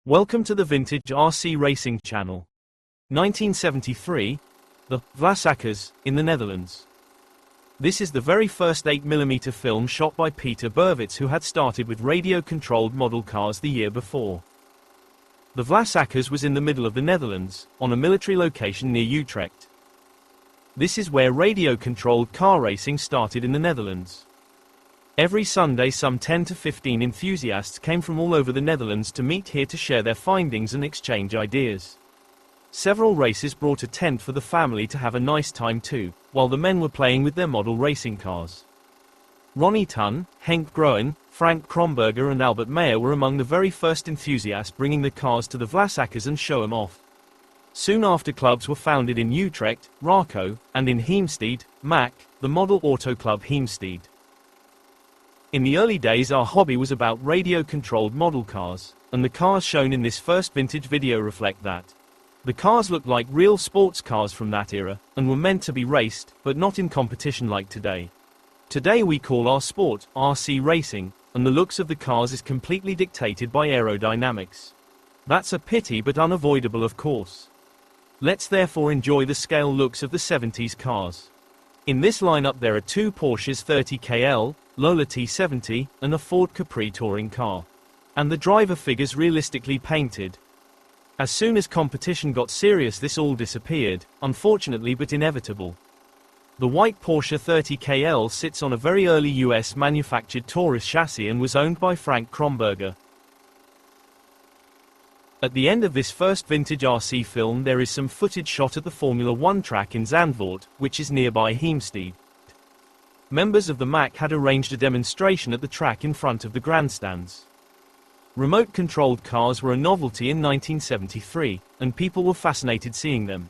Welcome to the Vintage RC Racing channel. 1973, the Vlasakkers, in the Netherlands. This is the very first 8mm film shot by Pieter Bervoets, who had started with radio-controlled model cars the year before. The Vlasakkers was in the middle of the Netherlands, on a military location near Utrecht. This is where radio-controlled car racing started in the Netherlands. Every Sunday some 10 to 15 enthusiasts came from all over the Netherlands to meet here to share their findings and exchange ideas. Several races brought a tent for the family to have a nice time too, while the men were playing with their model racing cars. Ronnie Tun, Henk Groen, Frank Kromberger and Albert Meyer were among the very first enthusiasts bringing the cars to the Vlasakkers and show them off. Soon after clubs were founded in Utrecht, Raco, and in Heemstede, MAC, the Model Auto Club Heemstede. In the early days our hobby was about radio-controlled model cars, and the cars shown in this first vintage video reflect that. The cars looked like real sports cars from that era, and were meant to be raced, but not in competition like today. Today we call our sport RC racing, and the looks of the cars is completely dictated by aerodynamics. That's a pity but unavoidable, of course. Let's therefore enjoy the scale looks of the 70s cars. In this lineup there are two Porsches 30KL, Lola T70, and a Ford Capri touring car. And the driver figures realistically painted. As soon as competition got serious this all disappeared, unfortunately but inevitable. The white Porsche 30KL sits on a very early US manufactured Taurus chassis and was owned by Frank Kromberger. At the end of this first vintage RC film there is some footage shot at the Formula 1 track in Zandvoort, which is nearby Heemstede. Members of the MAC had arranged a demonstration at the track in front of the grandstands. Remote-controlled cars were a novelty in 1973, and people were fascinated seeing them.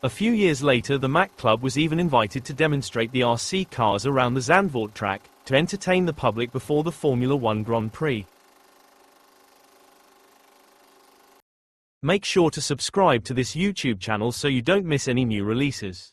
A few years later the MAC Club was even invited to demonstrate the RC cars around the Zandvoort track, to entertain the public before the Formula 1 Grand Prix. Make sure to subscribe to this YouTube channel so you don't miss any new releases.